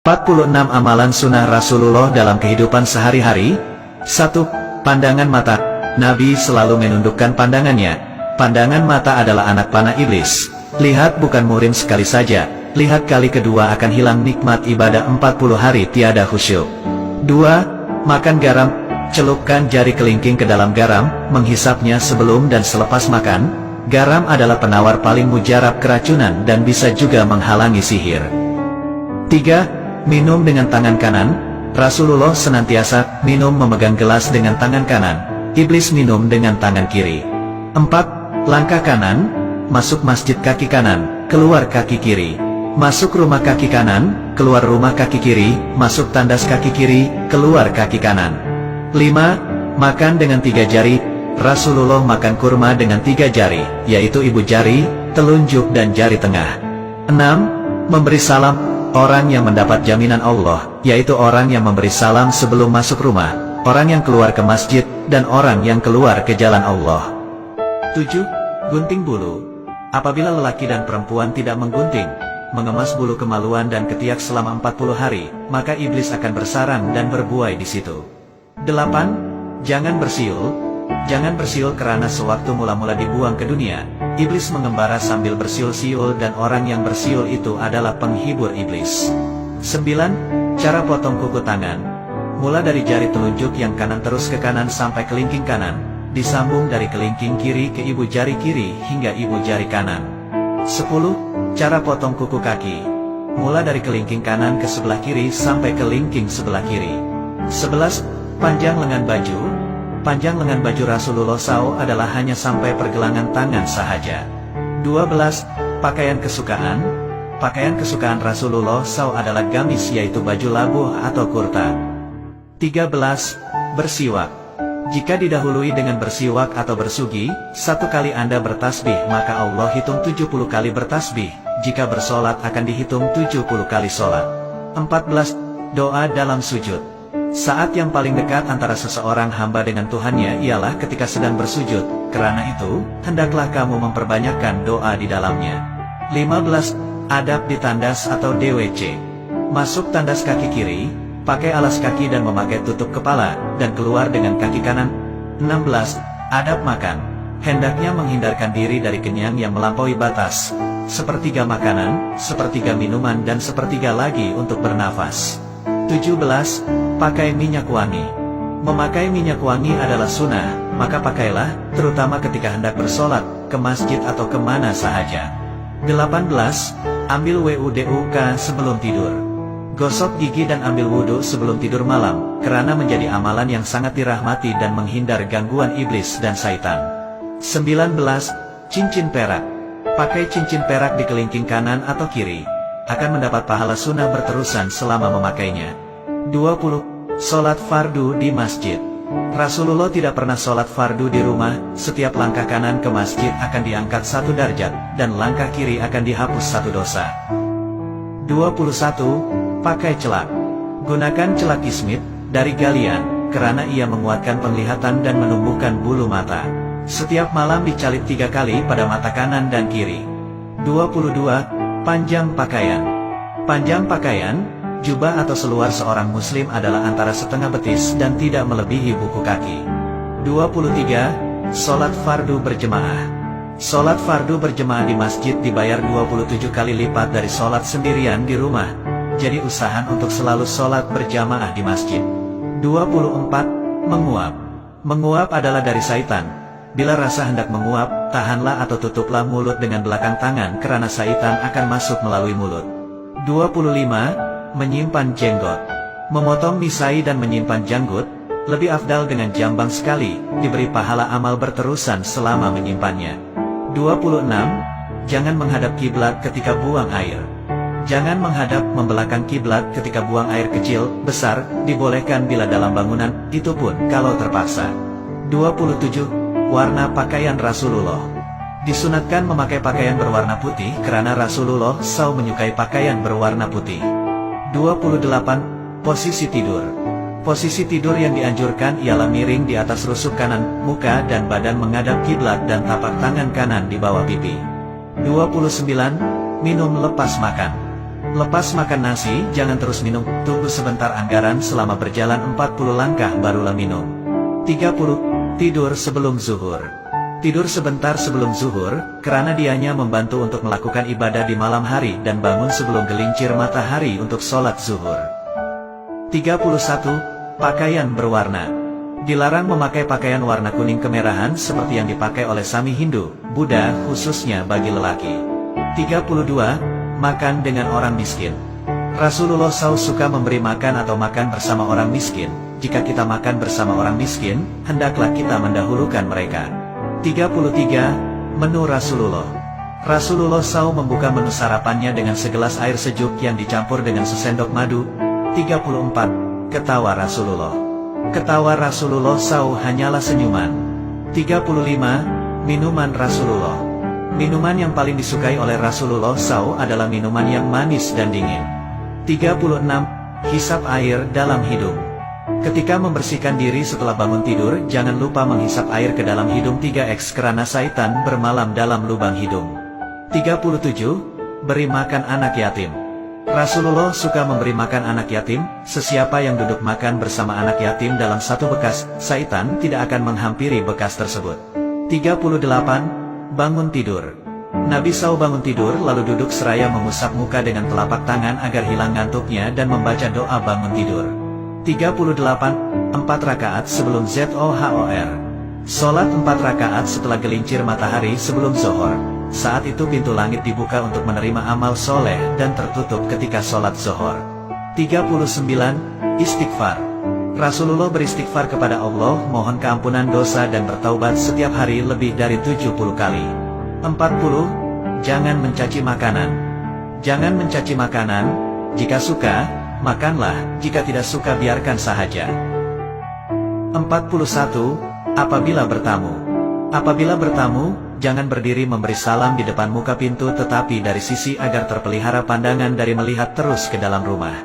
46 Amalan Sunnah Rasulullah dalam kehidupan sehari-hari. 1. Pandangan mata. Nabi selalu menundukkan pandangannya. Pandangan mata adalah anak panah iblis. Lihat bukan murim sekali saja, lihat kali kedua akan hilang nikmat ibadah 40 hari tiada khusyuk. 2. Makan garam. Celupkan jari kelingking ke dalam garam, menghisapnya sebelum dan selepas makan. Garam adalah penawar paling mujarab keracunan dan bisa juga menghalangi sihir. 3. Minum dengan tangan kanan. Rasulullah senantiasa minum memegang gelas dengan tangan kanan. Iblis minum dengan tangan kiri. 4. Langkah kanan. Masuk masjid kaki kanan, keluar kaki kiri. Masuk rumah kaki kanan, keluar rumah kaki kiri. Masuk tandas kaki kiri, keluar kaki kanan. 5. Makan dengan 3 jari. Rasulullah makan kurma dengan 3 jari, yaitu ibu jari, telunjuk dan jari tengah. 6. Memberi salam. Orang yang mendapat jaminan Allah, yaitu orang yang memberi salam sebelum masuk rumah, orang yang keluar ke masjid, dan orang yang keluar ke jalan Allah. 7. Gunting bulu. Apabila lelaki dan perempuan tidak menggunting, mengemas bulu kemaluan dan ketiak selama 40 hari, maka iblis akan bersarang dan berbuai di situ. 8. Jangan bersiul. Jangan bersiul karena sewaktu mula-mula dibuang ke dunia, iblis mengembara sambil bersiul-siul dan orang yang bersiul itu adalah penghibur iblis. 9. Cara potong kuku tangan. Mula dari jari telunjuk yang kanan terus ke kanan sampai kelingking kanan, disambung dari kelingking kiri ke ibu jari kiri hingga ibu jari kanan. 10. Cara potong kuku kaki. Mula dari kelingking kanan ke sebelah kiri sampai kelingking sebelah kiri. 11. Panjang lengan baju. Panjang lengan baju Rasulullah SAW adalah hanya sampai pergelangan tangan sahaja. 12. Pakaian kesukaan. Pakaian kesukaan Rasulullah SAW adalah gamis, yaitu baju labuh atau kurta. 13. Bersiwak. Jika didahului dengan bersiwak atau bersugi, 1 kali Anda bertasbih maka Allah hitung 70 kali bertasbih. Jika bersolat akan dihitung 70 kali solat. 14. Doa dalam sujud. Saat yang paling dekat antara seseorang hamba dengan Tuhannya ialah ketika sedang bersujud. Karena itu, hendaklah kamu memperbanyakkan doa di dalamnya. 15. Adab di tandas atau DWC. Masuk tandas kaki kiri, pakai alas kaki dan memakai tutup kepala, dan keluar dengan kaki kanan. 16. Adab makan. Hendaknya menghindarkan diri dari kenyang yang melampaui batas. Sepertiga makanan, sepertiga minuman dan sepertiga lagi untuk bernafas. 17. Pakai minyak wangi. Memakai minyak wangi adalah sunnah, maka pakailah, terutama ketika hendak bersolat, ke masjid atau kemana sahaja. 18. Ambil WUDUK sebelum tidur. Gosok gigi dan ambil wudhu sebelum tidur malam, karena menjadi amalan yang sangat dirahmati dan menghindar gangguan iblis dan syaitan. 19. Cincin perak. Pakai cincin perak di kelingking kanan atau kiri. Akan mendapat pahala sunnah berterusan selama memakainya. 20. Sholat fardu di masjid. Rasulullah tidak pernah sholat fardu di rumah. Setiap langkah kanan ke masjid akan diangkat 1 derajat, dan langkah kiri akan dihapus 1 dosa. 21. Pakai celak. Gunakan celak ismit dari galian, karena ia menguatkan penglihatan dan menumbuhkan bulu mata. Setiap malam dicalip 3 kali pada mata kanan dan kiri. 22. Panjang pakaian. Panjang pakaian, jubah atau seluar seorang muslim adalah antara setengah betis dan tidak melebihi buku kaki. 23. Sholat fardu berjemaah. Sholat fardu berjemaah di masjid dibayar 27 kali lipat dari sholat sendirian di rumah. Jadi usahakan untuk selalu sholat berjamaah di masjid. 24. Menguap. Menguap adalah dari syaitan. Bila rasa hendak menguap, tahanlah atau tutuplah mulut dengan belakang tangan karena syaitan akan masuk melalui mulut. 25. Menyimpan jenggot. Memotong misai dan menyimpan janggut, lebih afdal dengan jambang sekali, diberi pahala amal berterusan selama menyimpannya. 26. Jangan menghadap kiblat ketika buang air. Jangan menghadap membelakang kiblat ketika buang air kecil, besar, dibolehkan bila dalam bangunan, itu pun kalau terpaksa. 27. Warna pakaian Rasulullah. Disunatkan memakai pakaian berwarna putih karena Rasulullah SAW menyukai pakaian berwarna putih. 28. Posisi tidur. Posisi tidur yang dianjurkan ialah miring di atas rusuk kanan, muka dan badan menghadap kiblat dan tapak tangan kanan di bawah pipi. 29. Minum lepas makan. Lepas makan nasi, jangan terus minum, tunggu sebentar anggaran selama berjalan 40 langkah barulah minum. 30. Tidur sebelum zuhur. Tidur sebentar sebelum zuhur, karena dianya membantu untuk melakukan ibadah di malam hari dan bangun sebelum gelincir matahari untuk sholat zuhur. 31. Pakaian berwarna. Dilarang memakai pakaian warna kuning kemerahan seperti yang dipakai oleh Sami Hindu, Buddha khususnya bagi lelaki. 32. Makan dengan orang miskin. Rasulullah SAW suka memberi makan atau makan bersama orang miskin. Jika kita makan bersama orang miskin, hendaklah kita mendahulukan mereka. 33. Menu Rasulullah. Rasulullah SAW membuka menu sarapannya dengan segelas air sejuk yang dicampur dengan sesendok madu. 34. Ketawa Rasulullah. Ketawa Rasulullah SAW hanyalah senyuman. 35. Minuman Rasulullah. Minuman yang paling disukai oleh Rasulullah SAW adalah minuman yang manis dan dingin. 36. Hisap air dalam hidung. Ketika membersihkan diri setelah bangun tidur, jangan lupa menghisap air ke dalam hidung 3x karena syaitan bermalam dalam lubang hidung. 37. Beri makan anak yatim. Rasulullah suka memberi makan anak yatim. Sesiapa yang duduk makan bersama anak yatim dalam satu bekas, syaitan tidak akan menghampiri bekas tersebut. 38. Bangun tidur. Nabi SAW bangun tidur lalu duduk seraya mengusap muka dengan telapak tangan agar hilang ngantuknya dan membaca doa bangun tidur. 38. 4 rakaat sebelum Zuhur. Sholat 4 rakaat setelah gelincir matahari sebelum zuhur. Saat itu pintu langit dibuka untuk menerima amal soleh dan tertutup ketika sholat zuhur. 39. Istighfar. Rasulullah beristighfar kepada Allah, mohon keampunan dosa dan bertaubat setiap hari lebih dari 70 kali. 40. Jangan mencaci makanan. Jangan mencaci makanan. Jika suka, makanlah. Jika tidak suka, biarkan sahaja. 41. Apabila bertamu. Apabila bertamu, jangan berdiri memberi salam di depan muka pintu tetapi dari sisi agar terpelihara pandangan dari melihat terus ke dalam rumah.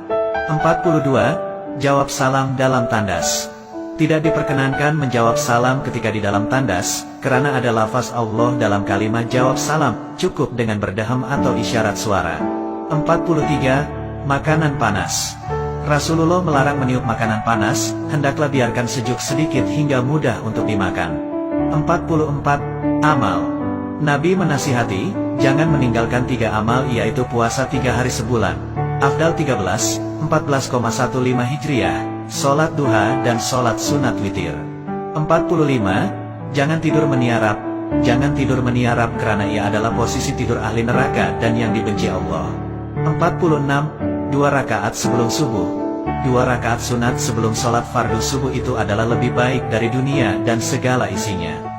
42. Jawab salam dalam tandas. Tidak diperkenankan menjawab salam ketika di dalam tandas, karena ada lafaz Allah dalam kalimat jawab salam, cukup dengan berdeham atau isyarat suara. 43. Makanan panas. Rasulullah melarang meniup makanan panas, hendaklah biarkan sejuk sedikit hingga mudah untuk dimakan. 44. Amal. Nabi menasihati, jangan meninggalkan 3 amal yaitu puasa 3 hari sebulan, Afdal 13, 14,15 Hijriah, sholat duha dan sholat sunat witir. 45. Jangan tidur meniarap. Jangan tidur meniarap karena ia adalah posisi tidur ahli neraka dan yang dibenci Allah. 46. 2 rakaat sebelum subuh. 2 rakaat sunat sebelum sholat fardu subuh itu adalah lebih baik dari dunia dan segala isinya.